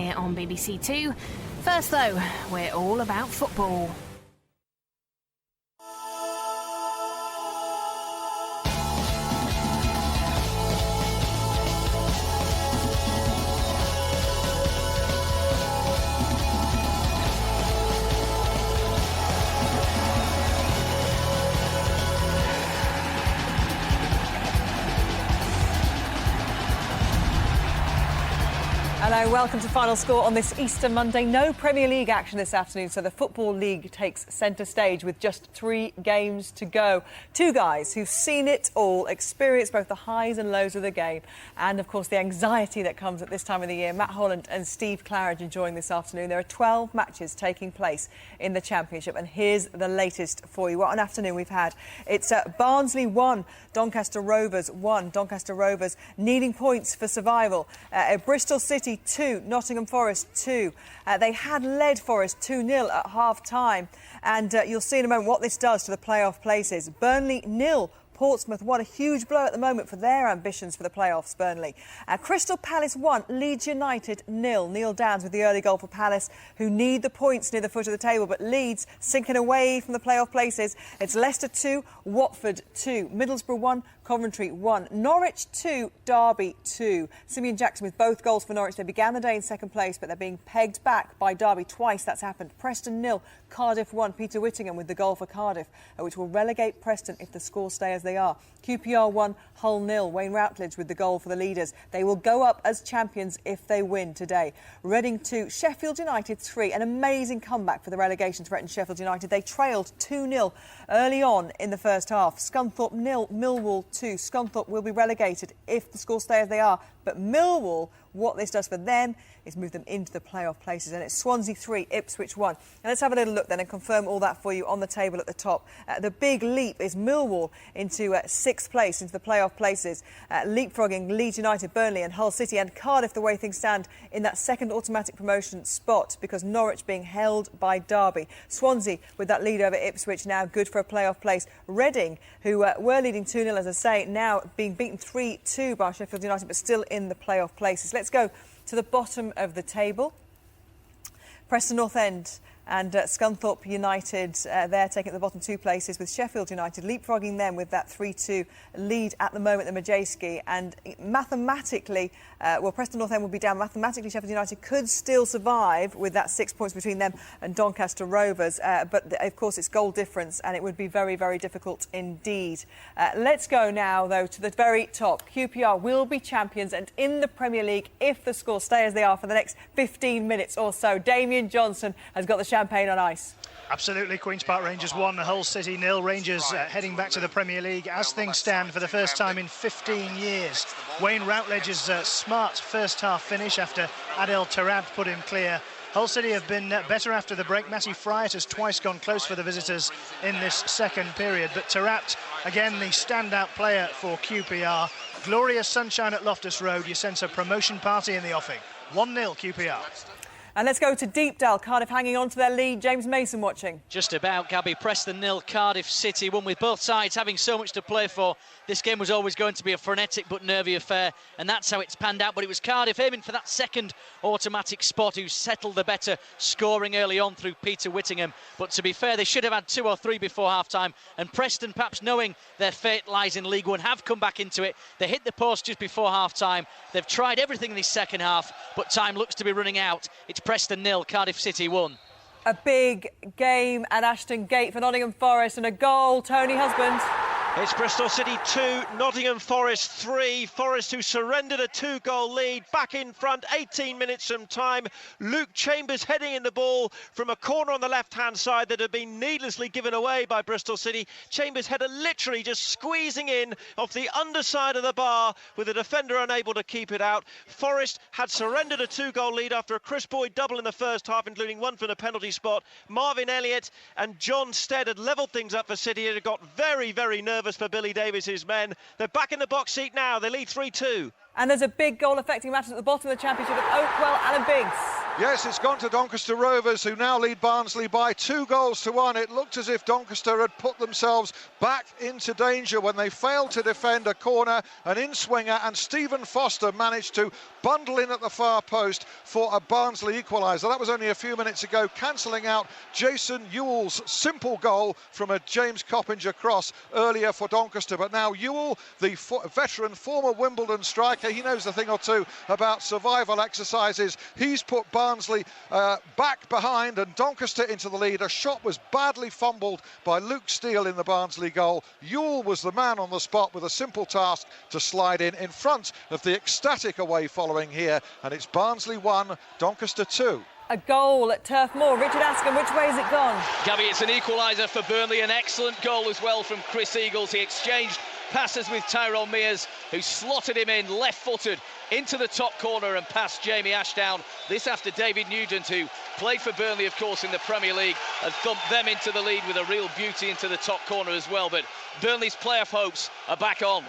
here on BBC Two. First though, we're all about football. Hello, welcome to Final Score on this Easter Monday. No Premier League action this afternoon, so the Football League takes centre stage with just 3 games to go. 2 guys who've seen it all, experienced both the highs and lows of the game, and of course the anxiety that comes at this time of the year. Matt Holland and Steve Claridge enjoying this afternoon. There are 12 matches taking place in the Championship, and here's the latest for you. What an afternoon we've had. It's Barnsley 1, Doncaster Rovers 1. Doncaster Rovers needing points for survival. Bristol City 2, Nottingham Forest 2. They had led Forest 2-0 at half-time, and you'll see in a moment what this does to the playoff places. Burnley 0, Portsmouth 1, a huge blow at the moment for their ambitions for the playoffs, Burnley. Crystal Palace 1, Leeds United 0. Neil Downs with the early goal for Palace, who need the points near the foot of the table, but Leeds sinking away from the playoff places. It's Leicester 2, Watford 2, Middlesbrough 1, Coventry 1, Norwich 2, Derby 2. Simeon Jackson with both goals for Norwich. They began the day in second place, but they're being pegged back by Derby. Twice that's happened. Preston 0, Cardiff 1. Peter Whittingham with the goal for Cardiff, which will relegate Preston if the scores stay as they are. QPR 1, Hull 0. Wayne Routledge with the goal for the leaders. They will go up as champions if they win today. Reading 2, Sheffield United 3. An amazing comeback for the relegation-threatened Sheffield United. They trailed 2-0 early on in the first half. Scunthorpe 0, Millwall 2. Scunthorpe will be relegated if the scores stay as they are. But Millwall, what this does for them is move them into the playoff places. And it's Swansea 3, Ipswich 1. And let's have a little look then and confirm all that for you on the table at the top. The big leap is Millwall into 6th place, into the playoff places. Leapfrogging Leeds United, Burnley and Hull City, and Cardiff, the way things stand, in that second automatic promotion spot because Norwich being held by Derby. Swansea with that lead over Ipswich, now good for a playoff place. Reading, who were leading 2-0, as I say, now being beaten 3-2 by Sheffield United, but still in the playoff places. Let's go to the bottom of the table. Preston North End and Scunthorpe United, they're taking the bottom 2 places, with Sheffield United leapfrogging them with that 3-2 lead at the moment, the Majewski. And mathematically, Preston North End will be down. Mathematically, Sheffield United could still survive with that 6 points between them and Doncaster Rovers. But, of course, it's goal difference, and it would be very, very difficult indeed. Let's go now, though, to the very top. QPR will be champions and in the Premier League if the scores stay as they are for the next 15 minutes or so. Damien Johnson has got the champagne on ice. Absolutely. Queen's Park Rangers 1, Hull City 0. Rangers heading back to the Premier League as things stand for the first time in 15 years. Wayne Routledge's smart first half finish after Adel Taarabt put him clear. Hull City have been better after the break. Matty Fryatt has twice gone close for the visitors in this second period. But Taarabt, again, the standout player for QPR. Glorious sunshine at Loftus Road. You sense a promotion party in the offing. 1-0 QPR. And let's go to Deepdale. Cardiff hanging on to their lead. James Mason watching. Just about, Gabby. Preston 0, Cardiff City 1. With both sides having so much to play for, this game was always going to be a frenetic but nervy affair, and that's how it's panned out. But it was Cardiff aiming for that second automatic spot who settled the better, scoring early on through Peter Whittingham. But to be fair, they should have had 2 or 3 before half-time, and Preston, perhaps knowing their fate lies in League One, have come back into it. They hit the post just before half-time. They've tried everything in this second half, but time looks to be running out. It's Preston 0, Cardiff City 1. A big game at Ashton Gate for Nottingham Forest, and a goal. Tony Husband. It's Bristol City 2, Nottingham Forest 3. Forest, who surrendered a 2-goal lead, back in front, 18 minutes from time. Luke Chambers heading in the ball from a corner on the left-hand side that had been needlessly given away by Bristol City. Chambers' header literally just squeezing in off the underside of the bar with the defender unable to keep it out. Forest had surrendered a 2-goal lead after a Chris Boyd double in the first half, including one from the penalty spot. Marvin Elliott and John Stead had levelled things up for City. It had got very, very nervous for Billy Davies' men. They're back in the box seat now. They lead 3-2. And there's a big goal affecting matters at the bottom of the Championship of Oakwell. Alan Biggs. Yes, it's gone to Doncaster Rovers, who now lead Barnsley by 2-1. It looked as if Doncaster had put themselves back into danger when they failed to defend a corner, an in-swinger, and Stephen Foster managed to bundle in at the far post for a Barnsley equaliser. That was only a few minutes ago, cancelling out Jason Ewell's simple goal from a James Coppinger cross earlier for Doncaster. But now Ewell, the veteran former Wimbledon striker, he knows a thing or two about survival exercises. He's put Barnsley back behind and Doncaster into the lead. A shot was badly fumbled by Luke Steele in the Barnsley goal. Ewell was the man on the spot with a simple task to slide in front of the ecstatic away following here, and it's Barnsley 1, Doncaster 2. A goal at Turf Moor. Richard Askham, which way has it gone? Gabby, it's an equaliser for Burnley. An excellent goal as well from Chris Eagles. He exchanged passes with Tyrone Mears, who slotted him in left-footed into the top corner and past Jamie Ashdown. This after David Nugent, who played for Burnley, of course, in the Premier League, and thumped them into the lead with a real beauty into the top corner as well. But Burnley's playoff hopes are back on.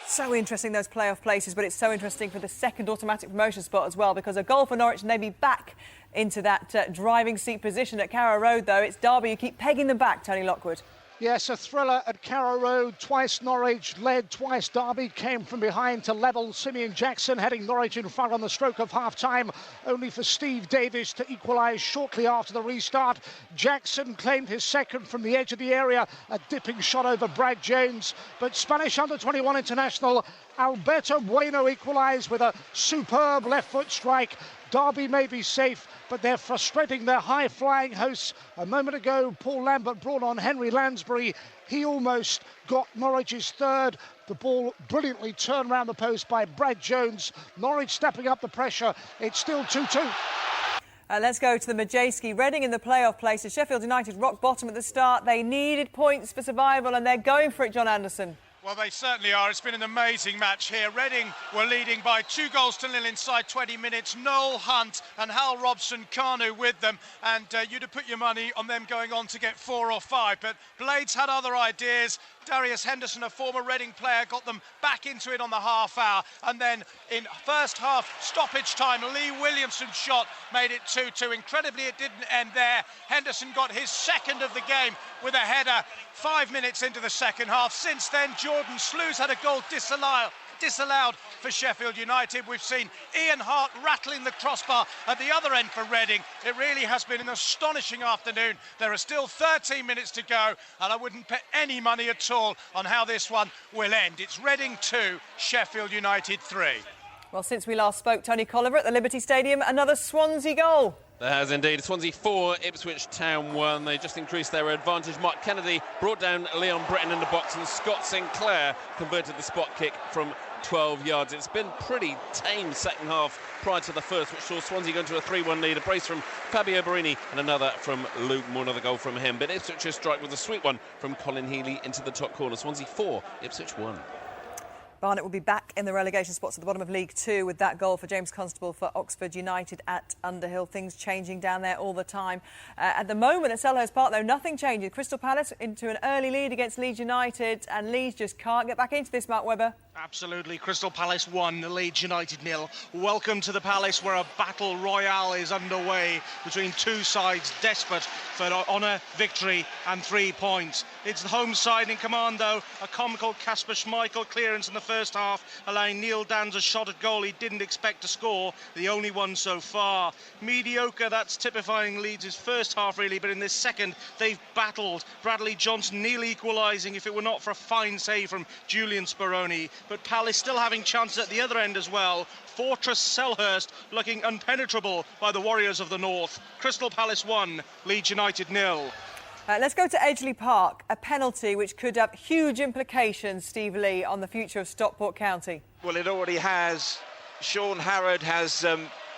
So interesting, those playoff places, but it's so interesting for the second automatic promotion spot as well, because a goal for Norwich and they'd be back into that driving seat position at Carrow Road, though. It's Derby who keep pegging them back, Tony Lockwood. Yes, a thriller at Carrow Road. Twice Norwich led, twice Derby came from behind to level. Simeon Jackson heading Norwich in front on the stroke of half-time, only for Steve Davis to equalise shortly after the restart. Jackson claimed his second from the edge of the area, a dipping shot over Brad Jones. But Spanish under-21 international Alberto Bueno equalised with a superb left-foot strike. Derby may be safe, but they're frustrating their high-flying hosts. A moment ago, Paul Lambert brought on Henry Lansbury. He almost got Norwich's third. The ball brilliantly turned round the post by Brad Jones. Norwich stepping up the pressure. It's still 2-2. Let's go to the Majewski. Reading in the playoff places. Sheffield United rock bottom at the start. They needed points for survival and they're going for it, John Anderson. Well, they certainly are. It's been an amazing match here. Reading were leading by 2-0 inside 20 minutes. Noel Hunt and Hal Robson-Kanu with them. And you'd have put your money on them going on to get 4 or 5. But Blades had other ideas. Darius Henderson, a former Reading player, got them back into it on the half hour. And then in first half stoppage time, Lee Williamson's shot made it 2-2. Incredibly, it didn't end there. Henderson got his second of the game with a header 5 minutes into the second half. Since then, Jordan Slews had a goal disallowed for Sheffield United. We've seen Ian Hart rattling the crossbar at the other end for Reading. It really has been an astonishing afternoon. There are still 13 minutes to go, and I wouldn't put any money at all on how this one will end. It's Reading 2, Sheffield United 3. Well, since we last spoke, Tony Colliver at the Liberty Stadium, another Swansea goal. There has indeed. Swansea 4, Ipswich Town 1. They just increased their advantage. Mark Kennedy brought down Leon Britton in the box, and Scott Sinclair converted the spot kick from 12 yards. It's been pretty tame second half prior to the first, which saw Swansea go into a 3-1 lead. A brace from Fabio Barini and another from Luke Moore, another goal from him. But Ipswich's strike was a sweet one from Colin Healy into the top corner. Swansea 4, Ipswich 1. Barnet will be back in the relegation spots at the bottom of League 2 with that goal for James Constable for Oxford United at Underhill. Things changing down there all the time. At the moment at Selhurst Park, though, nothing changes. Crystal Palace into an early lead against Leeds United, and Leeds just can't get back into this, Mark Webber. Absolutely. Crystal Palace 1, Leeds United 0. Welcome to the Palace, where a battle royale is underway between two sides desperate for honour, victory and 3 points. It's the home side in command, though. A comical Kasper Schmeichel clearance in the first half, allowing Neil Dan's a shot at goal he didn't expect to score, the only one so far. Mediocre, that's typifying Leeds' first half, really, but in this second, they've battled. Bradley Johnson nearly equalising if it were not for a fine save from Julian Speroni. But Palace still having chances at the other end as well. Fortress Selhurst looking unpenetrable by the Warriors of the North. Crystal Palace 1, Leeds United 0. Let's go to Edgeley Park, a penalty which could have huge implications, Steve Lee, on the future of Stockport County. Well, it already has. Sean Harrod has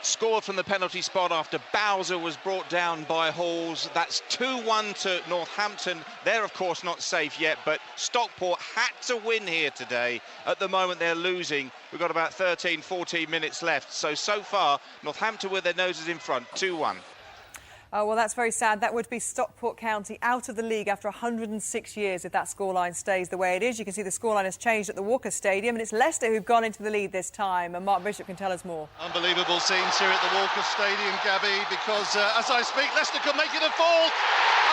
scored from the penalty spot after Bowser was brought down by Halls. That's 2-1 to Northampton. They're, of course, not safe yet, but Stockport had to win here today. At the moment, they're losing. We've got about 13, 14 minutes left. So far, Northampton with their noses in front, 2-1. Oh, well, that's very sad. That would be Stockport County out of the league after 106 years if that scoreline stays the way it is. You can see the scoreline has changed at the Walker Stadium, and it's Leicester who've gone into the lead this time. And Mark Bishop can tell us more. Unbelievable scenes here at the Walker Stadium, Gabby, because as I speak, Leicester could make it a fall,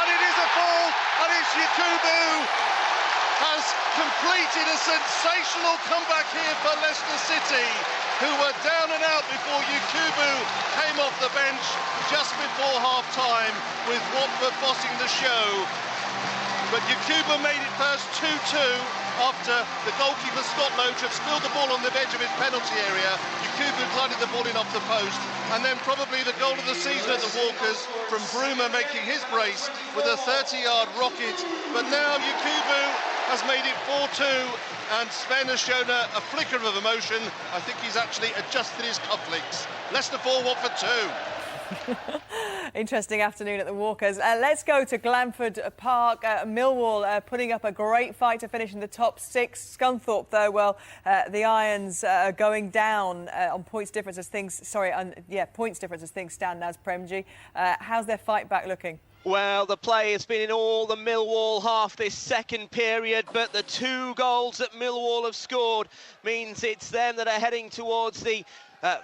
and it is a fall, and it's Yakubu has completed a sensational comeback here for Leicester City, who were down and out before Yakubu came off the bench just before half-time with Watford bossing the show. But Yakubu made it first 2-2 after the goalkeeper Scott Loach had spilled the ball on the edge of his penalty area. Yakubu glided the ball in off the post, and then probably the goal of the season at the Walkers from Bruma making his brace with a 30-yard rocket. But now Yakubu has made it 4-2, and Sven has shown a flicker of emotion. I think he's actually adjusted his cufflinks. Leicester 4, Watford 2. Interesting afternoon at the Walkers. Let's go to Glanford Park. Millwall putting up a great fight to finish in the top 6. Scunthorpe, though, well, the Irons are going down on points difference as things... points difference as things stand now as Prem G. How's their fight back looking? Well, the play has been in all the Millwall half this second period, but the 2 goals that Millwall have scored means it's them that are heading towards the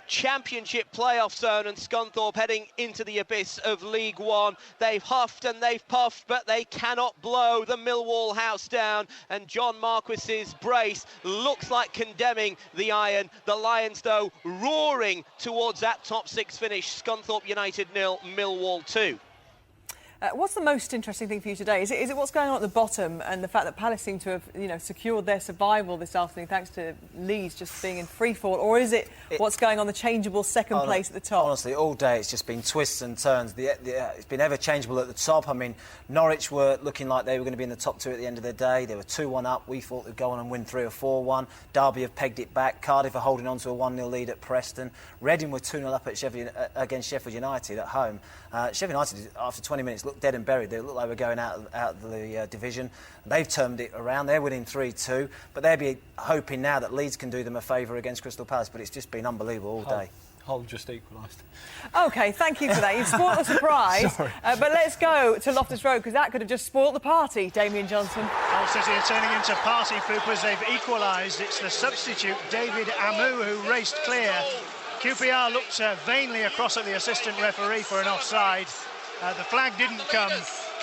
Championship playoff zone, and Scunthorpe heading into the abyss of League One. They've huffed and they've puffed, but they cannot blow the Millwall house down, and John Marquis's brace looks like condemning the Iron. The Lions, though, roaring towards that top 6 finish. Scunthorpe United 0, Millwall 2. What's the most interesting thing for you today? Is it what's going on at the bottom and the fact that Palace seem to have, secured their survival this afternoon thanks to Leeds just being in free fall, or is it what's going on the changeable second place at the top? Honestly, all day it's just been twists and turns. It's been ever changeable at the top. I mean, Norwich were looking like they were going to be in the top 2 at the end of the day. They were 2-1 up. We thought they'd go on and win 3 or 4-1. Derby have pegged it back. Cardiff are holding on to a 1-0 lead at Preston. Reading were 2-0 up at against Sheffield United at home. Sheffield United, after 20 minutes, looked dead and buried. They looked like they were going out of the division. They've turned it around. They're winning 3-2. But they'll be hoping now that Leeds can do them a favour against Crystal Palace. But it's just been unbelievable all day. Hull just equalised. OK, thank you for that. You've spoilt the surprise. But let's go to Loftus Road, because that could have just spoilt the party, Damien Johnson. Hull City are turning into party poopers. They've equalised. It's the substitute, David Amu, who raced clear. QPR looked vainly across at the assistant referee for an offside. The flag didn't come.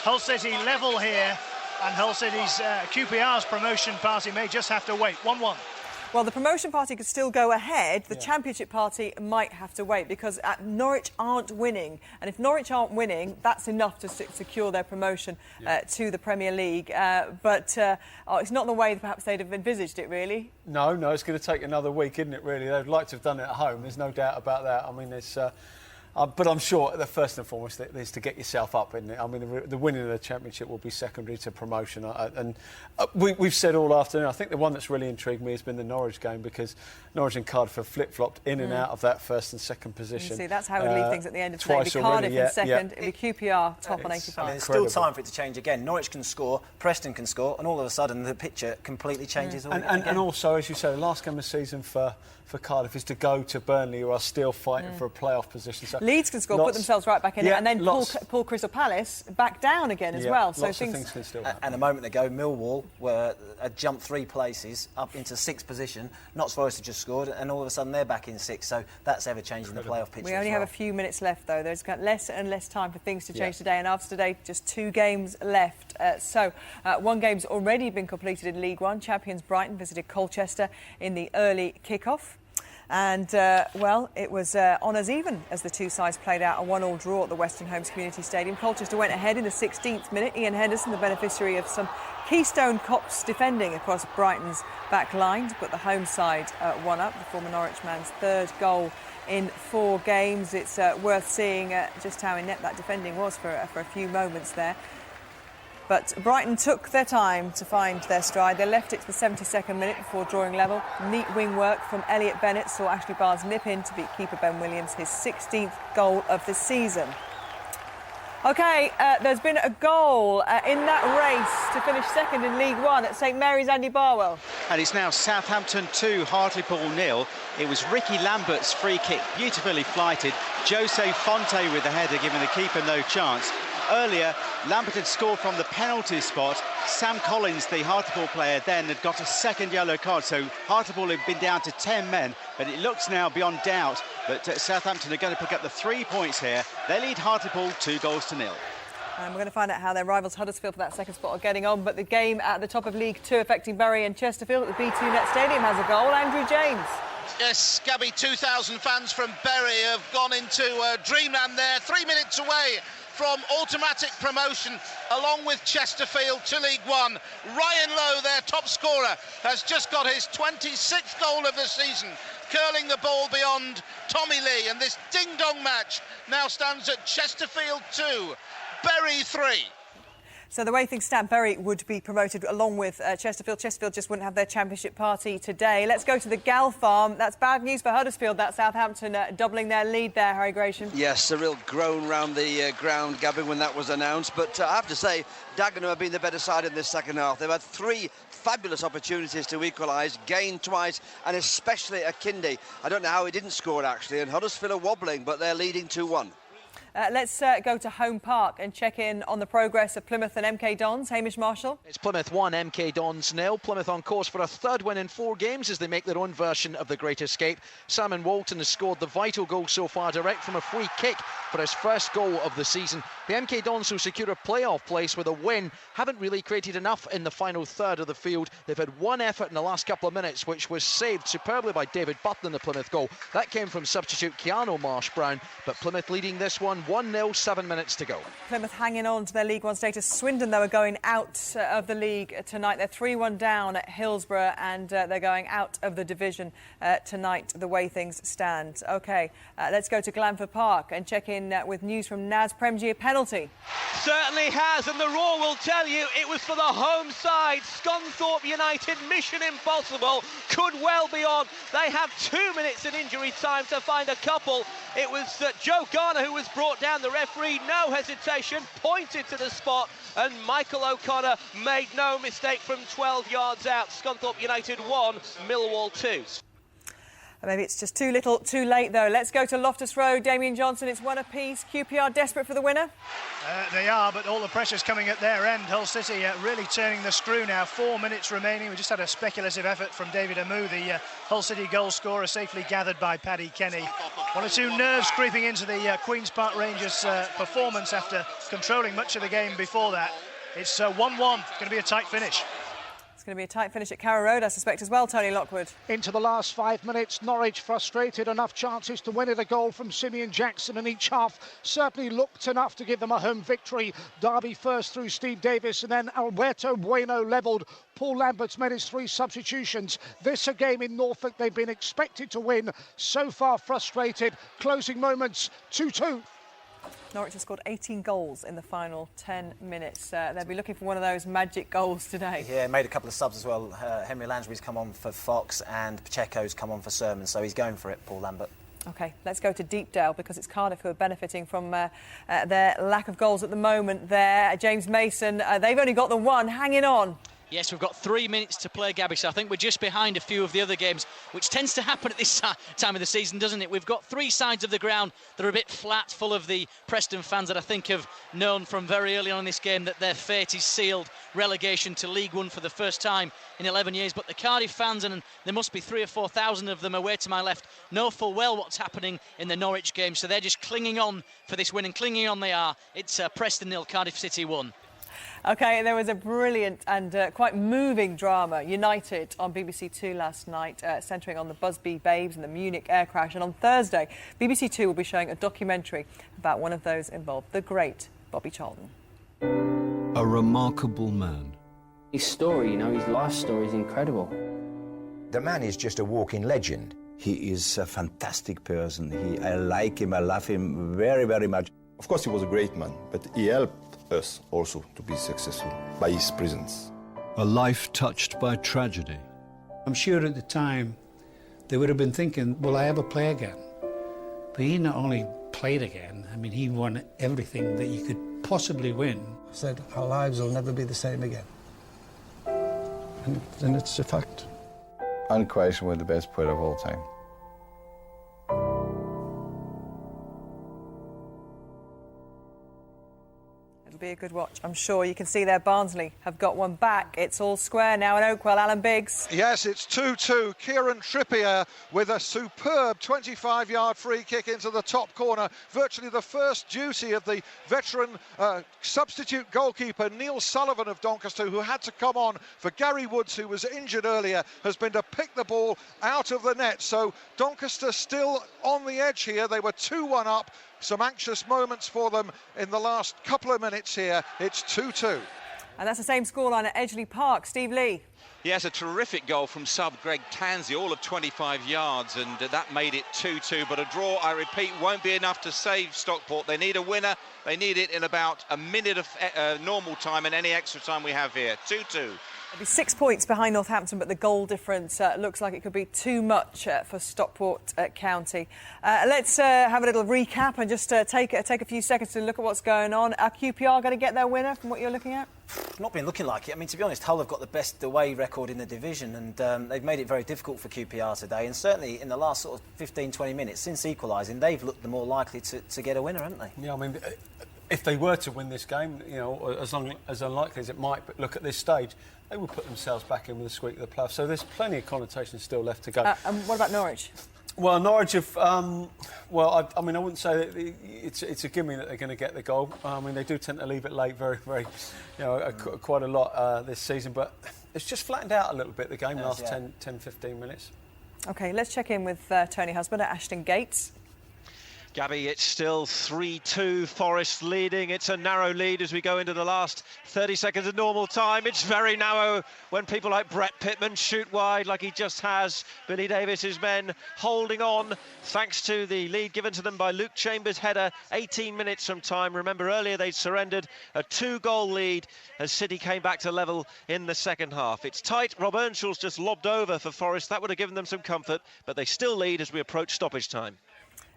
Hull City level here, and Hull City's QPR's promotion party may just have to wait. 1-1. Well, the promotion party could still go ahead. The Championship party might have to wait, because Norwich aren't winning. And if Norwich aren't winning, that's enough to secure their promotion to the Premier League. But it's not the way perhaps they'd have envisaged it, really. No, it's going to take another week, isn't it, really? They'd like to have done it at home. There's no doubt about that. I mean, there's... but I'm sure the first and foremost is to get yourself up, isn't it? I mean, the winning of the Championship will be secondary to promotion. We've said all afternoon, I think the one that's really intrigued me has been the Norwich game, because Norwich and Cardiff have flip-flopped in and out of that first and second position. You see, that's how we leave things at the end of today. Cardiff in second, it'll be QPR top on 85. I mean, there's still time for it to change again. Norwich can score, Preston can score, and all of a sudden the picture completely changes. And also, as you say, the last game of the season for Cardiff is to go to Burnley, who are still fighting for a playoff position. So Leeds can score, put themselves right back in it, and then pull Crystal Palace back down again as well. So things can still happen. And a moment ago, Millwall had jumped 3 places up into 6th position. Notts Forest had just scored, and all of a sudden they're back in 6th. So that's ever changing the playoff picture. We only have a few minutes left, though. There's got less and less time for things to change today. And after today, just 2 games left. One game's already been completed in League One. Champions Brighton visited Colchester in the early kick-off. And, it was on as even as the 2 sides played out a 1-1 draw at the Western Homes Community Stadium. Colchester went ahead in the 16th minute. Ian Henderson, the beneficiary of some Keystone Cops defending across Brighton's back line, to put the home side one up. The former Norwich man's 3rd goal in 4 games. It's worth seeing just how inept that defending was for a few moments there. But Brighton took their time to find their stride. They left it to the 72nd minute before drawing level. Neat wing work from Elliot Bennett saw Ashley Barnes nip in to beat keeper Ben Williams, his 16th goal of the season. OK, there's been a goal in that race to finish second in League One at St Mary's. Andy Barwell. And it's now Southampton 2, Hartlepool 0. It was Ricky Lambert's free kick, beautifully flighted. Jose Fonte with the header, giving the keeper no chance. Earlier, Lambert had scored from the penalty spot. Sam Collins, the Hartlepool player, then had got a second yellow card. So Hartlepool have been down to 10 men, but it looks now beyond doubt that Southampton are going to pick up the 3 points here. They lead Hartlepool 2-0. And we're going to find out how their rivals Huddersfield for that second spot are getting on. But the game at the top of League Two affecting Bury and Chesterfield at the B2 Net Stadium has a goal. Andrew James. Yes, Gabby, 2,000 fans from Bury have gone into dreamland there, 3 minutes away from automatic promotion, along with Chesterfield to League One. Ryan Lowe, their top scorer, has just got his 26th goal of the season, curling the ball beyond Tommy Lee, and this ding-dong match now stands at Chesterfield 2, Bury 3. So the way things stand, Bury would be promoted along with Chesterfield. Chesterfield just wouldn't have their championship party today. Let's go to the Gal Farm. That's bad news for Huddersfield. That Southampton doubling their lead there, Harry Gratian. Yes, a real groan round the ground, Gabby, when that was announced. But I have to say, Dagenham have been the better side in this second half. They've had 3 fabulous opportunities to equalise, gained twice, and especially Akindi. I don't know how he didn't score, actually, and Huddersfield are wobbling, but they're leading 2-1. Let's go to Home Park and check in on the progress of Plymouth and MK Dons. Hamish Marshall. It's Plymouth 1, MK Dons 0. Plymouth on course for a third win in 4 games as they make their own version of the Great Escape. Simon Walton has scored the vital goal so far, direct from a free kick for his first goal of the season. The MK Dons, who secure a playoff place with a win, haven't really created enough in the final third of the field. They've had one effort in the last couple of minutes, which was saved superbly by David Butler in the Plymouth goal. That came from substitute Keanu Marsh-Brown, but Plymouth leading this one 1-0, 7 minutes to go. Plymouth hanging on to their League One status. Swindon, though, are going out of the league tonight. They're 3-1 down at Hillsborough, and they're going out of the division tonight, the way things stand. OK, let's go to Glanford Park and check in with news from Naz Premji. Penalty. Certainly has, and the Raw will tell you it was for the home side. Scunthorpe United, mission impossible, could well be on. They have 2 minutes in injury time to find a couple. It was Joe Garner who was brought down. The referee, no hesitation, pointed to the spot, and Michael O'Connor made no mistake from 12 yards out. Scunthorpe United 1, Millwall 2. Maybe it's just too little, too late, though. Let's go to Loftus Road. Damien Johnson, it's 1 apiece. QPR desperate for the winner? They are, but all the pressure's coming at their end. Hull City really turning the screw now. 4 minutes remaining. We just had a speculative effort from David Amu, the Hull City goal scorer, safely gathered by Paddy Kenny. 1 or 2 nerves creeping into the Queen's Park Rangers performance after controlling much of the game before that. It's 1-1. Going to be a tight finish. Going to be a tight finish at Carrow Road, I suspect, as well, Tony Lockwood. Into the last 5 minutes, Norwich frustrated, enough chances to win it. A goal from Simeon Jackson in each half certainly looked enough to give them a home victory. Derby first through Steve Davis, and then Alberto Bueno levelled. Paul Lambert's made his 3 substitutions. This a game in Norfolk they've been expected to win. So far frustrated. Closing moments, 2-2. Norwich has scored 18 goals in the final 10 minutes. They'll be looking for one of those magic goals today. Yeah, made a couple of subs as well. Henry Lansbury's come on for Fox and Pacheco's come on for Sermon, so he's going for it, Paul Lambert. OK, let's go to Deepdale, because it's Cardiff who are benefiting from their lack of goals at the moment there. James Mason, they've only got the one, hanging on. Yes, we've got 3 minutes to play, Gabby, so I think we're just behind a few of the other games, which tends to happen at this time of the season, doesn't it? We've got 3 sides of the ground that are a bit flat, full of the Preston fans that I think have known from very early on in this game that their fate is sealed, relegation to League One for the first time in 11 years. But the Cardiff fans, and there must be 3,000 or 4,000 of them away to my left, know full well what's happening in the Norwich game, so they're just clinging on for this win, and clinging on they are. It's Preston 0, Cardiff City 1. OK, there was a brilliant and quite moving drama, United, on BBC Two last night, centring on the Busby Babes and the Munich air crash. And on Thursday, BBC Two will be showing a documentary about one of those involved, the great Bobby Charlton. A remarkable man. His story, his life story is incredible. The man is just a walking legend. He is a fantastic person. I like him, I love him very, very much. Of course, he was a great man, but he helped us also to be successful by his presence. A life touched by tragedy. I'm sure at the time they would have been thinking, will I ever play again? But he not only played again, he won everything that you could possibly win. Said our lives will never be the same again. And it's a fact. Unquestionably the best player of all time. It'll be a good watch, I'm sure. You can see there Barnsley have got one back. It's all square now in Oakwell. Alan Biggs. Yes, it's 2-2. Kieran Trippier with a superb 25-yard free kick into the top corner. Virtually the first duty of the veteran substitute goalkeeper Neil Sullivan of Doncaster, who had to come on for Gary Woods, who was injured earlier, has been to pick the ball out of the net. So Doncaster still on the edge here. They were 2-1 up. Some anxious moments for them in the last couple of minutes here. It's 2-2. And that's the same scoreline at Edgeley Park. Steve Lee. Yes, a terrific goal from sub Greg Tansey, all of 25 yards, and that made it 2-2. But a draw, I repeat, won't be enough to save Stockport. They need a winner. They need it in about a minute of normal time and any extra time we have here. 2-2. It'll be 6 points behind Northampton, but the goal difference looks like it could be too much for Stockport County. Let's have a little recap and just take a few seconds to look at what's going on. Are QPR going to get their winner from what you're looking at? Not been looking like it. I mean, to be honest, Hull have got the best away record in the division, and they've made it very difficult for QPR today. And certainly in the last sort of 15-20 minutes since equalising, they've looked the more likely to get a winner, haven't they? Yeah, I mean, if they were to win this game, you know, as unlikely as it might, but look at this stage, they will put themselves back in with a squeak of the plough. So there's plenty of connotations still left to go. And what about Norwich? Well, Norwich have. I mean, I wouldn't say that it's a gimme that they're going to get the goal. I mean, they do tend to leave it late, very, very, quite a lot this season. But it's just flattened out a little bit. The game last 10-15 minutes. OK, let's check in with Tony Husband at Ashton Gates. Gabby, it's still 3-2, Forest leading. It's a narrow lead as we go into the last 30 seconds of normal time. It's very narrow when people like Brett Pittman shoot wide like he just has. Billy Davis's men holding on thanks to the lead given to them by Luke Chambers' header 18 minutes from time. Remember earlier they'd surrendered a 2-goal lead as City came back to level in the second half. It's tight. Rob Earnshaw's just lobbed over for Forest. That would have given them some comfort, but they still lead as we approach stoppage time.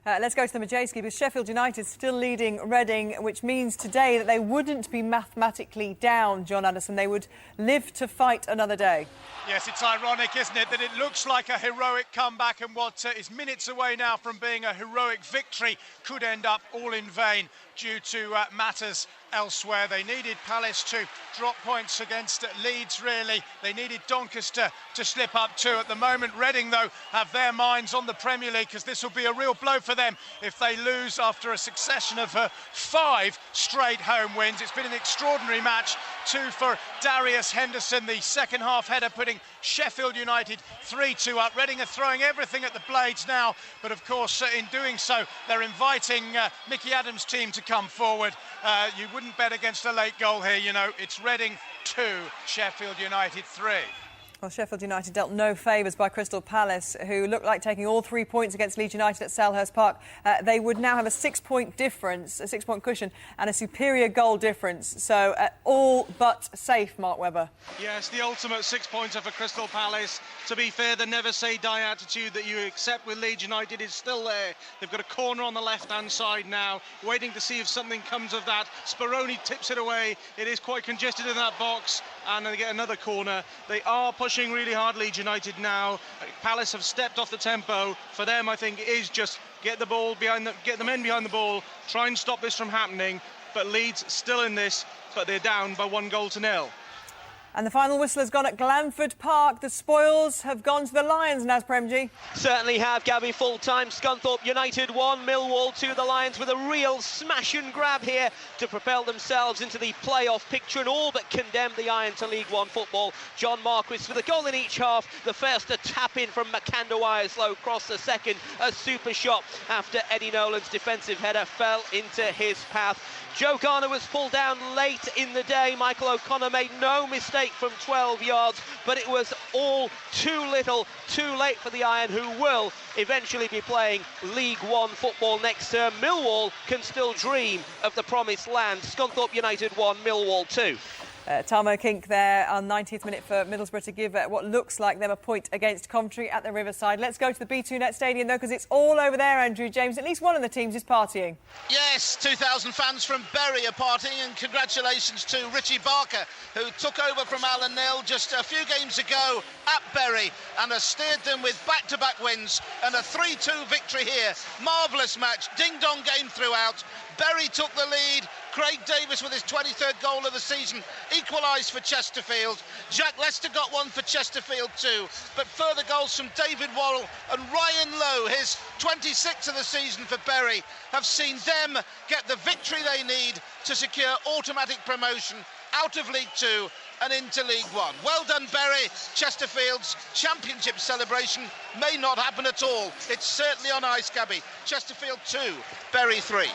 Let's go to the Majewski, because Sheffield United still leading Reading, which means today that they wouldn't be mathematically down, John Anderson. They would live to fight another day. Yes, it's ironic, isn't it, that it looks like a heroic comeback, and what is minutes away now from being a heroic victory could end up all in vain due to matters elsewhere. They needed Palace to drop points against Leeds, really. They needed Doncaster to slip up too. At the moment, Reading, though, have their minds on the Premier League, because this will be a real blow for them if they lose after a succession of 5 straight home wins. It's been an extraordinary match. 2 for Darius Henderson, the second half header putting Sheffield United 3-2 up. Reading are throwing everything at the Blades now, but of course in doing so they're inviting Mickey Adams' team to come forward. You wouldn't bet against a late goal here, you know. It's Reading 2, Sheffield United 3. Well, Sheffield United dealt no favours by Crystal Palace, who looked like taking all 3 points against Leeds United at Selhurst Park. They would now have a 6-point difference, a 6-point cushion, and a superior goal difference. So all but safe, Mark Webber. Yes, the ultimate 6-pointer for Crystal Palace. To be fair, the never-say-die attitude that you accept with Leeds United is still there. They've got a corner on the left-hand side now, waiting to see if something comes of that. Speroni tips it away. It is quite congested in that box, and they get another corner. They are pushing really hard, Leeds United now. Palace have stepped off the tempo. For them, I think, it is just get the men behind the ball, try and stop this from happening. But Leeds still in this, but they're down by 1-0. And the final whistle has gone at Glanford Park. The spoils have gone to the Lions, Naz Premji. Certainly have, Gabby. Full-time, Scunthorpe United 1, Millwall 2. The Lions with a real smash and grab here to propel themselves into the playoff picture and all but condemn the Iron to League One football. John Marquis with a goal in each half. The first a tap-in from Makanda Wireslow, cross the second, a super shot after Eddie Nolan's defensive header fell into his path. Joe Garner was pulled down late in the day. Michael O'Connor made no mistake from 12 yards, but it was all too little, too late for the Iron, who will eventually be playing League One football next term. Millwall can still dream of the promised land. Scunthorpe United 1, Millwall 2. Tamo Kink there on 90th minute for Middlesbrough to give what looks like them a point against Coventry at the Riverside. Let's go to the B2 Net Stadium though, because it's all over there, Andrew James. At least one of the teams is partying. Yes, 2,000 fans from Bury are partying, and congratulations to Richie Barker, who took over from Alan Neil just a few games ago at Bury and has steered them with back-to-back wins and a 3-2 victory here. Marvellous match, ding-dong game throughout. Bury took the lead. Craig Davis with his 23rd goal of the season equalised for Chesterfield. Jack Lester got one for Chesterfield too, but further goals from David Worrell and Ryan Lowe, his 26th of the season for Bury, have seen them get the victory they need to secure automatic promotion out of League Two and into League One. Well done, Bury. Chesterfield's championship celebration may not happen at all. It's certainly on ice, Gabby. Chesterfield 2, Bury 3.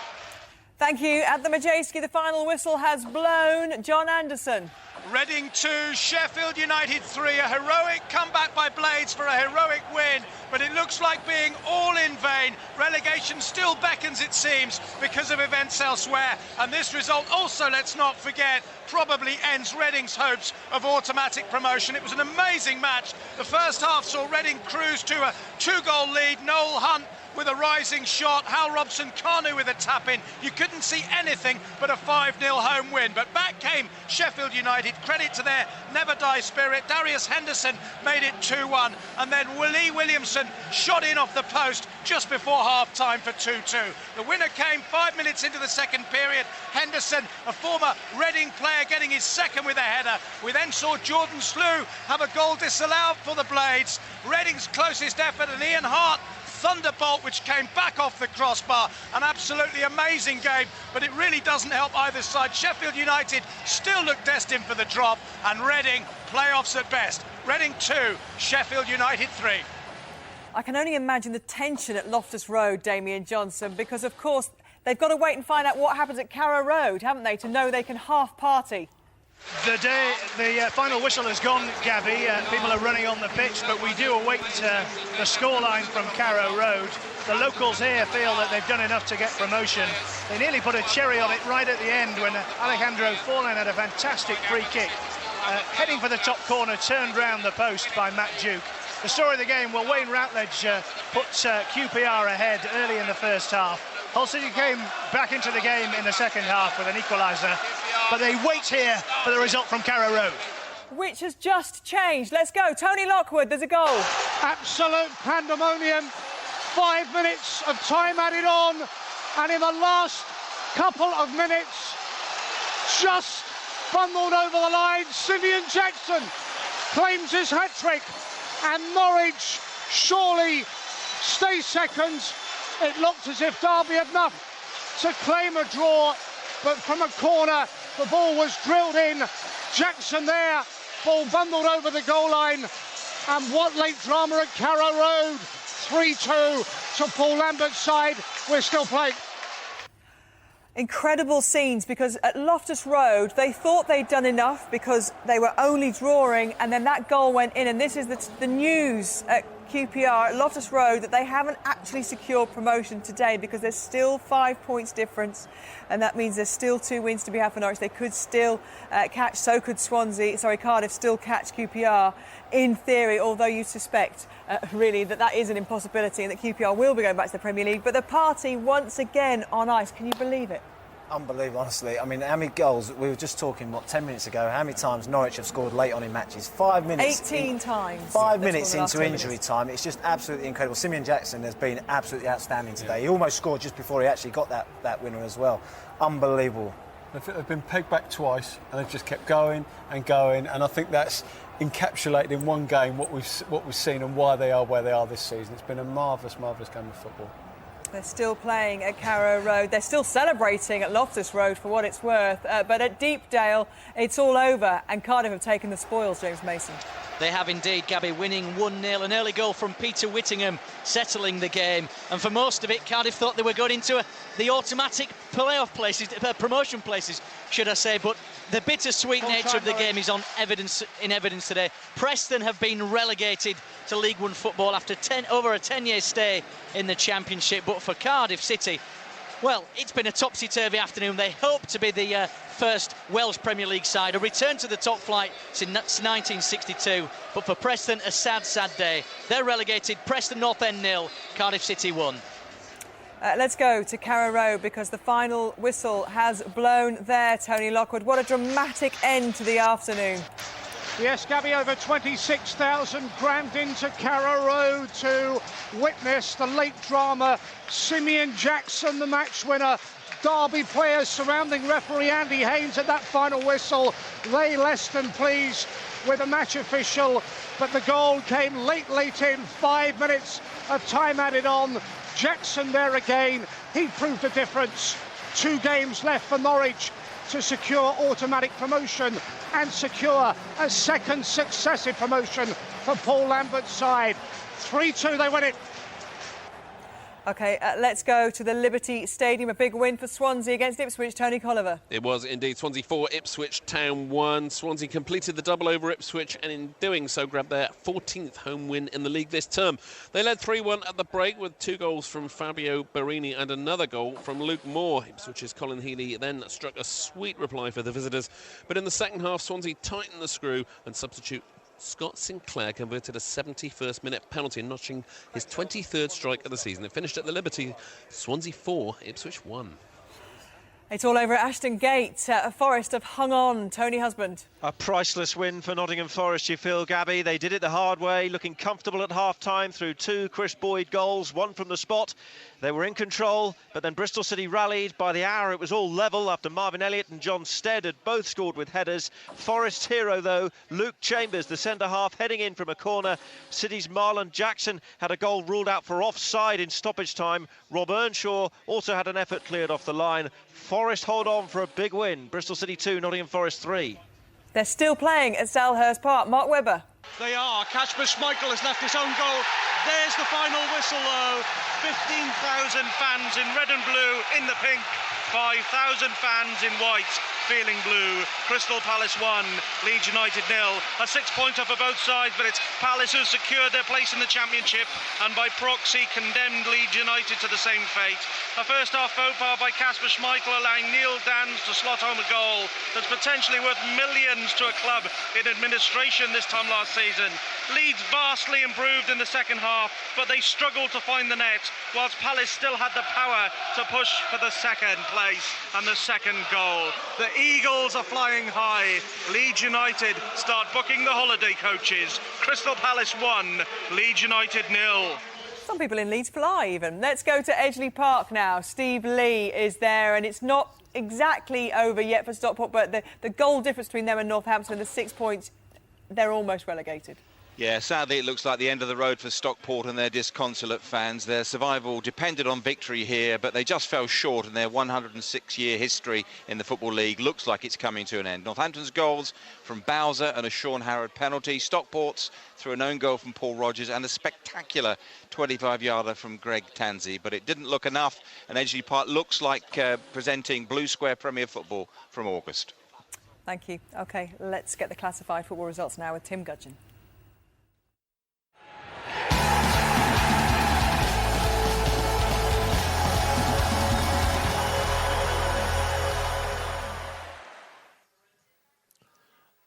Thank you. At the Majeski, the final whistle has blown. John Anderson. Reading 2, Sheffield United 3. A heroic comeback by Blades for a heroic win, but it looks like being all in vain. Relegation still beckons, it seems, because of events elsewhere. And this result also, let's not forget, probably ends Reading's hopes of automatic promotion. It was an amazing match. The first half saw Reading cruise to a 2-goal lead. Noel Hunt with a rising shot, Hal Robson-Kanu with a tap-in. You couldn't see anything but a 5-0 home win. But back came Sheffield United. Credit to their never-die spirit. Darius Henderson made it 2-1. And then Willie Williamson shot in off the post just before half-time for 2-2. The winner came 5 minutes into the second period. Henderson, a former Reading player, getting his second with a header. We then saw Jordan Slew have a goal disallowed for the Blades. Reading's closest effort, and Ian Hart thunderbolt which came back off the crossbar. An absolutely amazing game, but it really doesn't help either side. Sheffield United still look destined for the drop, and Reading playoffs at best. Reading 2, Sheffield United 3. I can only imagine the tension at Loftus Road, Damien Johnson, because of course they've got to wait and find out what happens at Carrow Road, haven't they, to know they can half party. The final whistle has gone, Gabby. People are running on the pitch, but we do await the scoreline from Carrow Road. The locals here feel that they've done enough to get promotion. They nearly put a cherry on it right at the end when Alejandro Forlan had a fantastic free kick. Heading for the top corner, turned round the post by Matt Duke. The story of the game, well, Wayne Routledge put QPR ahead early in the first half. Hull City came back into the game in the second half with an equaliser, but they wait here for the result from Carrow Road. Which has just changed. Let's go. Tony Lockwood, there's a goal. Absolute pandemonium. 5 minutes of time added on, and in the last couple of minutes, just bundled over the line, Simeon Jackson claims his hat-trick, and Norwich surely stay second. It looked as if Derby had enough to claim a draw, but from a corner, the ball was drilled in. Jackson there, ball bundled over the goal line, and what late drama at Carrow Road. 3-2 to Paul Lambert's side. We're still playing. Incredible scenes, because at Loftus Road they thought they'd done enough because they were only drawing, and then that goal went in, and this is the news at QPR at Loftus Road, that they haven't actually secured promotion today because there's still 5 points difference, and that means there's still 2 wins to be had for Norwich. They could still catch, so could Cardiff still catch QPR in theory, although you suspect really that is an impossibility and that QPR will be going back to the Premier League. But the party once again on ice, can you believe it? Unbelievable, honestly. I mean, how many goals? We were just talking, 10 minutes ago, how many times Norwich have scored late on in matches? 5 minutes. 18 times. 5 minutes into injury time. It's just absolutely incredible. Simeon Jackson has been absolutely outstanding today. He almost scored just before he actually got that winner as well. Unbelievable. They've been pegged back twice, and they've just kept going and going, and I think that's encapsulated in one game what we've seen and why they are where they are this season. It's been a marvellous game of football. They're still playing at Carrow Road. They're still celebrating at Loftus Road for what it's worth. But at Deepdale, it's all over, and Cardiff have taken the spoils, James Mason. They have indeed, Gabby, winning 1-0. An early goal from Peter Whittingham, settling the game. And for most of it, Cardiff thought they were going into the automatic playoff places, promotion places, should I say. But the bittersweet nature of the game is in evidence today. Preston have been relegated to League One football after over a 10-year stay in the Championship. But for Cardiff City, Well, it's been a topsy-turvy afternoon. They hope to be the first Welsh Premier League side, a return to the top flight since 1962. But for Preston, a sad, sad day. They're relegated. Preston North End 0, Cardiff City 1. Let's go to Carrow Road because the final whistle has blown there, Tony Lockwood. What a dramatic end to the afternoon. Yes, Gabby, over 26,000 crammed into Carrow Road to witness the late drama. Simeon Jackson, the match winner. Derby players surrounding referee Andy Haynes at that final whistle. They less than pleased with the match official, but the goal came late in, 5 minutes of time added on. Jackson there again, he proved the difference. 2 games left for Norwich to secure automatic promotion and secure a second successive promotion for Paul Lambert's side. 3-2, they win it. OK, let's go to the Liberty Stadium. A big win for Swansea against Ipswich. Tony Colliver. It was indeed. Swansea 4, Ipswich Town 1. Swansea completed the double over Ipswich and in doing so grabbed their 14th home win in the league this term. They led 3-1 at the break with 2 goals from Fabio Barini and another goal from Luke Moore. Ipswich's Colin Healy then struck a sweet reply for the visitors. But in the second half, Swansea tightened the screw and substitute Scott Sinclair converted a 71st minute penalty, notching his 23rd strike of the season. It finished at the Liberty, Swansea 4, Ipswich 1. It's all over at Ashton Gate. Forest have hung on. Tony Husband. A priceless win for Nottingham Forest, you feel, Gabby. They did it the hard way, looking comfortable at half-time through 2 Chris Boyd goals, 1 from the spot. They were in control, but then Bristol City rallied. By the hour, it was all level after Marvin Elliott and John Stead had both scored with headers. Forest's hero, though, Luke Chambers, the centre-half, heading in from a corner. City's Marlon Jackson had a goal ruled out for offside in stoppage time. Rob Earnshaw also had an effort cleared off the line. Forest hold on for a big win. Bristol City 2, Nottingham Forest 3. They're still playing at Selhurst Park. Mark Webber. They are. Kasper Schmeichel has left his own goal. There's the final whistle, though. 15,000 fans in red and blue, in the pink. 5,000 fans in white, feeling blue. Crystal Palace 1, Leeds United 0. A 6-pointer for both sides, but it's Palace who secured their place in the Championship and by proxy condemned Leeds United to the same fate. A first-half faux pas by Kasper Schmeichel allowing Neil Dans to slot home a goal that's potentially worth millions to a club in administration this time last season. Leeds vastly improved in the second half, but they struggled to find the net, whilst Palace still had the power to push for the second place and the second goal. The Eagles are flying high. Leeds United start booking the holiday coaches. Crystal Palace 1, Leeds United 0. Some people in Leeds fly even. Let's go to Edgeley Park now. Steve Lee is there, and it's not exactly over yet for Stockport, but the goal difference between them and Northampton, the 6 points, they're almost relegated. Yeah, sadly it looks like the end of the road for Stockport and their disconsolate fans. Their survival depended on victory here, but they just fell short, and their 106-year history in the Football League looks like it's coming to an end. Northampton's goals from Bowser and a Sean Harrod penalty. Stockport's through an own goal from Paul Rogers and a spectacular 25-yarder from Greg Tansey. But it didn't look enough, and Edgeley Park looks like presenting Blue Square Premier Football from August. Thank you. OK, let's get the classified football results now with Tim Gudgin.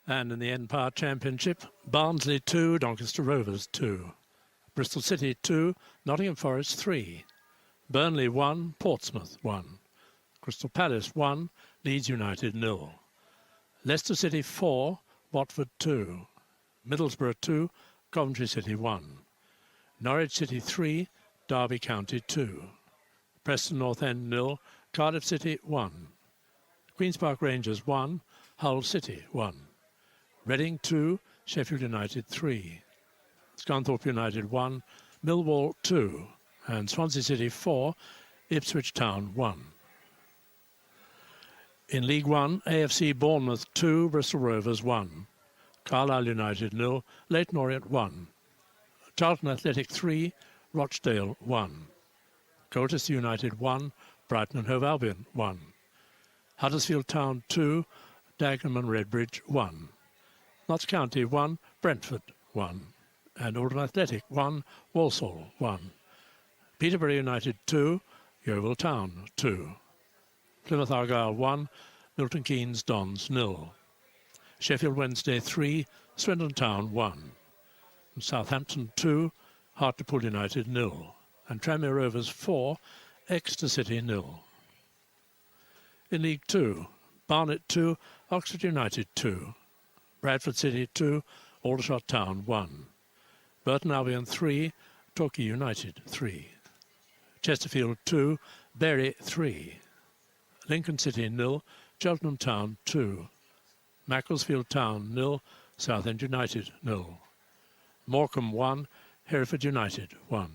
And in the Empire Championship, Barnsley 2, Doncaster Rovers 2. Bristol City 2, Nottingham Forest 3. Burnley 1, Portsmouth 1. Crystal Palace 1, Leeds United 0. Leicester City 4, Watford 2. Middlesbrough 2, Coventry City 1. Norwich City 3, Derby County 2. Preston North End 0, Cardiff City 1. Queen's Park Rangers 1, Hull City 1. Reading 2, Sheffield United 3. Scunthorpe United 1, Millwall 2. And Swansea City 4, Ipswich Town 1. In League One, AFC Bournemouth 2, Bristol Rovers 1. Carlisle United 0, Leyton Orient 1. Charlton Athletic 3, Rochdale 1. Colchester United 1, Brighton and Hove Albion 1. Huddersfield Town 2, Dagenham and Redbridge 1. Notts County 1, Brentford 1. And Alden Athletic 1, Walsall 1. Peterborough United 2, Yeovil Town 2. Plymouth Argyle 1, Milton Keynes Dons 0. Sheffield Wednesday 3, Swindon Town 1. Southampton 2, Hartlepool United 0. And Tranmere Rovers 4, Exeter City 0. In League 2, Barnet 2, Oxford United 2. Bradford City 2, Aldershot Town 1. Burton Albion 3, Torquay United 3. Chesterfield 2, Bury 3. Lincoln City 0, Cheltenham Town 2. Macclesfield Town 0, Southend United 0. Morecambe 1, Hereford United 1.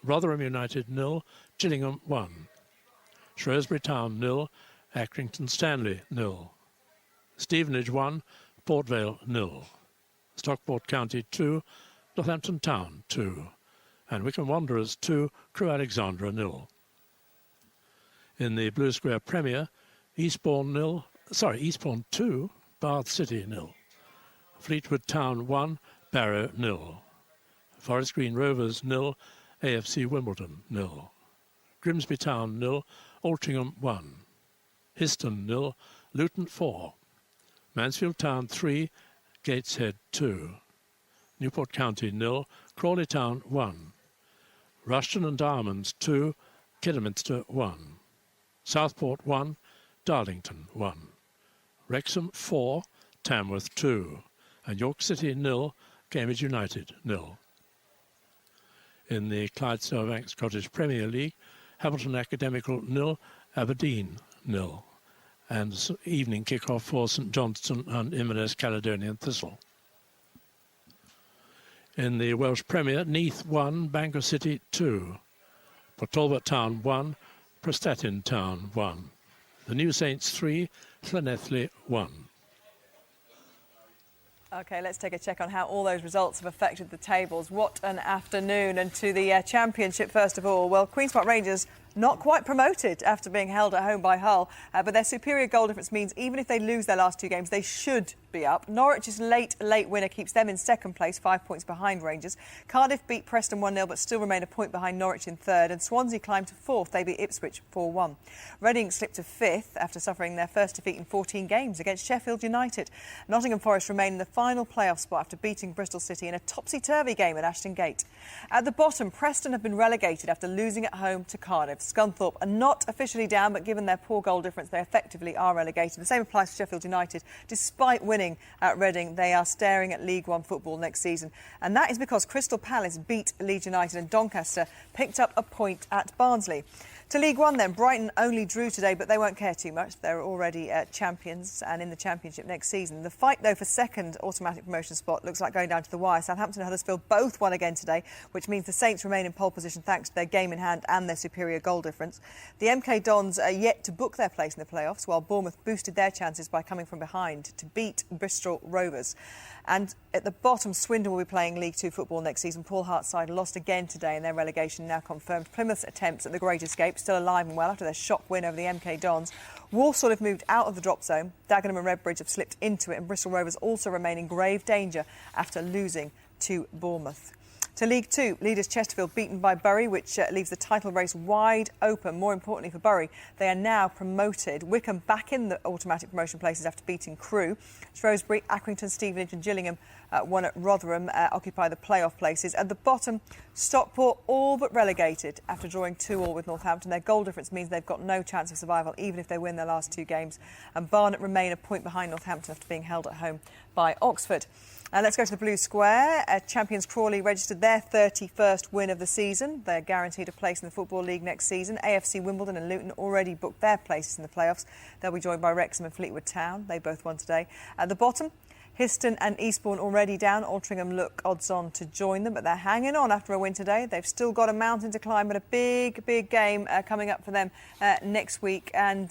Rotherham United 0, Gillingham 1. Shrewsbury Town 0, Accrington Stanley 0. Stevenage 1, Port Vale 0. Stockport County 2, Northampton Town 2. And Wycombe Wanderers 2, Crewe Alexandra 0. In the Blue Square Premier, Eastbourne 2, Bath City 0. Fleetwood Town 1, Barrow 0. Forest Green Rovers 0, AFC Wimbledon 0. Grimsby Town 0, Altrincham 1. Histon 0, Luton 4. Mansfield Town 3, Gateshead 2. Newport County 0, Crawley Town 1. Rushton and Diamonds 2, Kidderminster 1. Southport 1, Darlington 1. Wrexham 4, Tamworth 2. And York City 0, Cambridge United 0. In the Clydesdale Banks Cottage Premier League, Hamilton Academical 0, Aberdeen 0. And evening kick-off for St Johnstone and Inverness Caledonian Thistle. In the Welsh Premier, Neath 1, Bangor City 2. Port Talbot Town 1, Prestatyn Town 1. The New Saints 3, Llanelli 1. OK, let's take a check on how all those results have affected the tables. What an afternoon. And to the Championship, first of all. Well, Queen's Park Rangers not quite promoted after being held at home by Hull. But their superior goal difference means even if they lose their last two games, they should be up. Norwich's late winner keeps them in second place, 5 points behind Rangers. Cardiff beat Preston 1-0 but still remain a point behind Norwich in third. And Swansea climbed to fourth. They beat Ipswich 4-1. Reading slipped to fifth after suffering their first defeat in 14 games against Sheffield United. Nottingham Forest remain in the final playoff spot after beating Bristol City in a topsy-turvy game at Ashton Gate. At the bottom, Preston have been relegated after losing at home to Cardiff. Scunthorpe are not officially down, but given their poor goal difference, they effectively are relegated. The same applies to Sheffield United. Despite winning at Reading, they are staring at League One football next season. And that is because Crystal Palace beat Leeds United and Doncaster picked up a point at Barnsley. To League One then, Brighton only drew today, but they won't care too much. They're already champions and in the Championship next season. The fight, though, for second automatic promotion spot looks like going down to the wire. Southampton and Huddersfield both won again today, which means the Saints remain in pole position thanks to their game in hand and their superior goal difference. The MK Dons are yet to book their place in the playoffs, while Bournemouth boosted their chances by coming from behind to beat Bristol Rovers. And at the bottom, Swindon will be playing League Two football next season. Paul Hart's side lost again today and their relegation now confirmed. Plymouth's attempts at the Great Escape still alive and well after their shock win over the MK Dons. Walsall have moved out of the drop zone. Dagenham and Redbridge have slipped into it, and Bristol Rovers also remain in grave danger after losing to Bournemouth. To League Two, leaders Chesterfield beaten by Bury, which leaves the title race wide open. More importantly for Bury, they are now promoted. Wycombe back in the automatic promotion places after beating Crewe. Shrewsbury, Accrington, Stevenage and Gillingham won at Rotherham occupy the playoff places. At the bottom, Stockport all but relegated after drawing 2-2 with Northampton. Their goal difference means they've got no chance of survival even if they win their last two games. And Barnet remain a point behind Northampton after being held at home by Oxford. Let's go to the Blue Square. Champions Crawley registered their 31st win of the season. They're guaranteed a place in the Football League next season. AFC Wimbledon and Luton already booked their places in the playoffs. They'll be joined by Wrexham and Fleetwood Town. They both won today. At the bottom, Histon and Eastbourne already down. Altrincham look odds-on to join them, but they're hanging on after a win today. They've still got a mountain to climb, but a big game coming up for them next week. And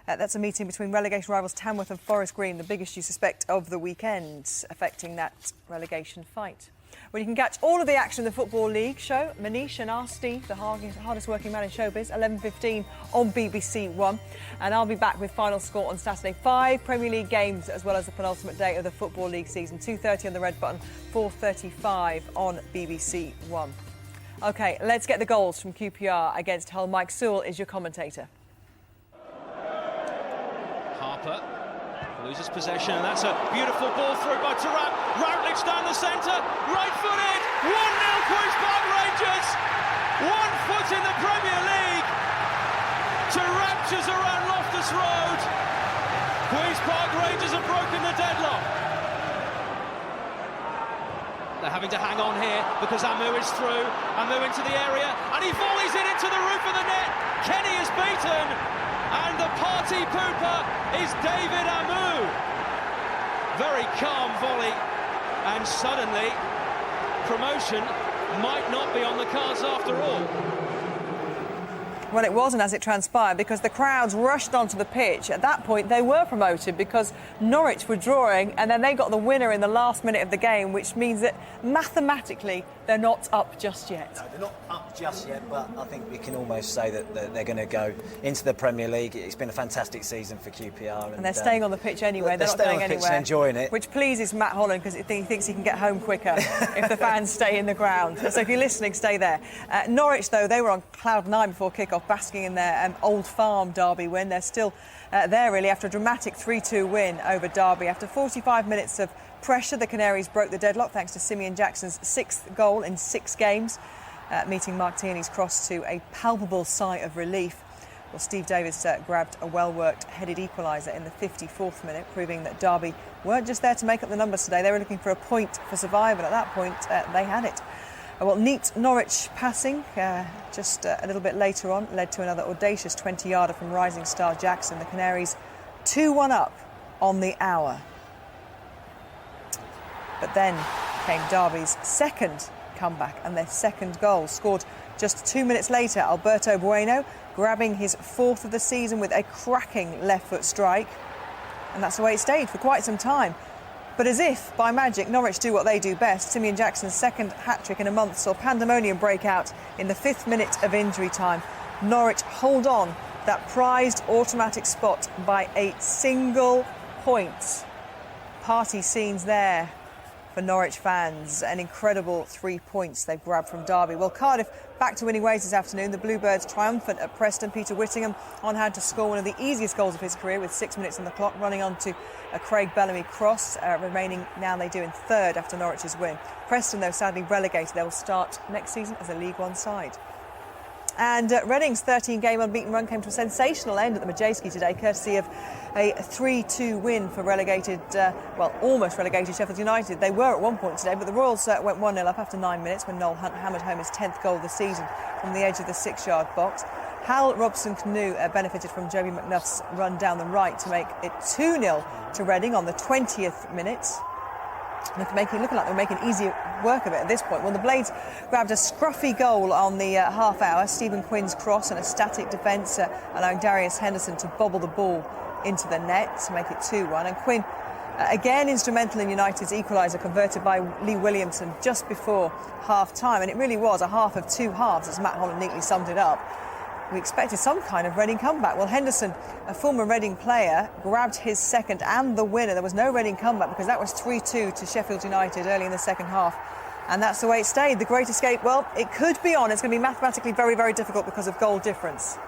that's a meeting between relegation rivals Tamworth and Forest Green, the biggest you suspect of the weekend, affecting that relegation fight. Well, you can catch all of the action in the Football League show. Manish and our Steve, the hardest working man in showbiz, 11:15 on BBC One. And I'll be back with Final Score on Saturday. 5 Premier League games as well as the penultimate day of the Football League season. 2:30 on the red button, 4:35 on BBC One. OK, let's get the goals from QPR against Hull. Mike Sewell is your commentator. Harper loses possession, and that's a beautiful ball through by Turan. Routledge down the centre, right-footed, 1-0 Queen's Park Rangers. 1 foot in the Premier League to raptures around Loftus Road. Queen's Park Rangers have broken the deadlock. They're having to hang on here because Amu is through. Amu into the area, and he volleys it into the roof of the net. Kenny is beaten, and the party pooper is David Amu. Very calm volley, and suddenly promotion might not be on the cards after all. Well, it wasn't, as it transpired, because the crowds rushed onto the pitch. At that point, they were promoted because Norwich were drawing, and then they got the winner in the last minute of the game, which means that mathematically they're not up just yet. No, they're not up just yet, but I think we can almost say that they're going to go into the Premier League. It's been a fantastic season for QPR. And they're staying on the pitch anyway. They're not staying going on the pitch anywhere. and enjoying it. Which pleases Matt Holland, because he thinks he can get home quicker if the fans stay in the ground. So if you're listening, stay there. Norwich, though, they were on cloud 9 before kick-off, basking in their Old Farm Derby win. They're still there, really, after a dramatic 3-2 win over Derby. After 45 minutes of pressure, the Canaries broke the deadlock thanks to Simeon Jackson's 6th goal in 6 games, meeting Mark Tierney's cross to a palpable sigh of relief. Well, Steve Davis grabbed a well-worked headed equaliser in the 54th minute, proving that Derby weren't just there to make up the numbers today. They were looking for a point for survival. At that point, they had it. Well, neat Norwich passing just a little bit later on led to another audacious 20-yarder from rising star Jackson. The Canaries 2-1 up on the hour. But then came Derby's second comeback and their second goal, scored just 2 minutes later. Alberto Bueno grabbing his 4th of the season with a cracking left-foot strike. And that's the way it stayed for quite some time. But as if by magic, Norwich do what they do best. Simeon Jackson's second hat-trick in a month saw pandemonium break out in the 5th minute of injury time. Norwich hold on that prized automatic spot by a single point. Party scenes there for Norwich fans. An incredible 3 points they've grabbed from Derby. Well, Cardiff back to winning ways this afternoon. The Bluebirds triumphant at Preston. Peter Whittingham on hand to score one of the easiest goals of his career with 6 minutes on the clock, running on to a Craig Bellamy cross, remaining now they do in 3rd after Norwich's win. Preston, though, sadly relegated. They will start next season as a League One side. And Reading's 13-game unbeaten run came to a sensational end at the Madejski today, courtesy of a 3-2 win for relegated, almost relegated Sheffield United. They were at one point today, but the Royals went 1-0 up after 9 minutes when Noel Hunt hammered home his 10th goal of the season from the edge of the 6-yard box. Hal Robson-Kanu benefited from Joby McNuff's run down the right to make it 2-0 to Reading on the 20th minute. Looking like they were making easy work of it at this point. Well, the Blades grabbed a scruffy goal on the half hour. Stephen Quinn's cross and a static defence, allowing Darius Henderson to bobble the ball into the net to make it 2-1. And Quinn, again instrumental in United's equaliser, converted by Lee Williamson just before half-time. And it really was a half of 2 halves, as Matt Holland neatly summed it up. We expected some kind of Reading comeback. Well, Henderson, a former Reading player, grabbed his second and the winner. There was no Reading comeback because that was 3-2 to Sheffield United early in the second half. And that's the way it stayed. The Great Escape, well, it could be on. It's going to be mathematically very, very difficult because of goal difference.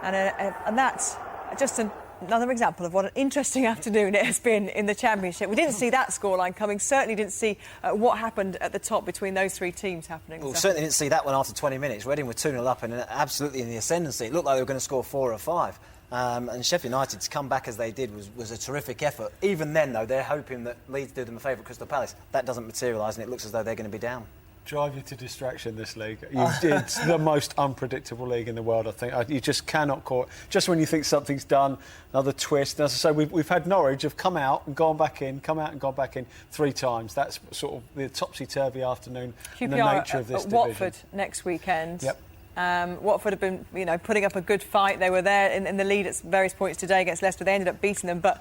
And that's just another example of what an interesting afternoon it has been in the Championship. We didn't see that scoreline coming, certainly didn't see what happened at the top between those 3 teams happening. Well, certainly didn't see that one after 20 minutes. Reading were 2-0 up and absolutely in the ascendancy. It looked like they were going to score 4 or 5. And Sheffield United to come back as they did was a terrific effort. Even then, though, they're hoping that Leeds did them a favour at Crystal Palace. That doesn't materialise and it looks as though they're going to be down. Drive you to distraction, this league. It's the most unpredictable league in the world, I think. You just cannot call it. Just when you think something's done, another twist. And as I say, we've had Norwich have come out and gone back in, come out and gone back in 3 times. That's sort of the topsy-turvy afternoon and the nature of this division. Watford next weekend. Yep. Watford have been, putting up a good fight. They were there in the lead at various points today against Leicester. They ended up beating them, but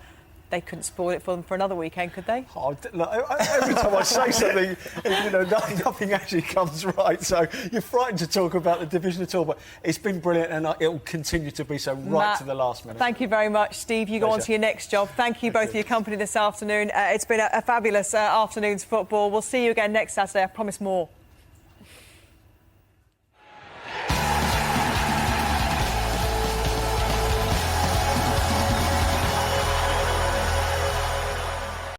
they couldn't spoil it for them for another weekend, could they? Oh, look, every time I say something, nothing actually comes right. So you're frightened to talk about the division at all. But it's been brilliant, and it will continue to be so right to the last minute. Thank you very much, Steve. You go on to your next job. Thank you both for your company this afternoon. It's been a fabulous afternoon's football. We'll see you again next Saturday. I promise more.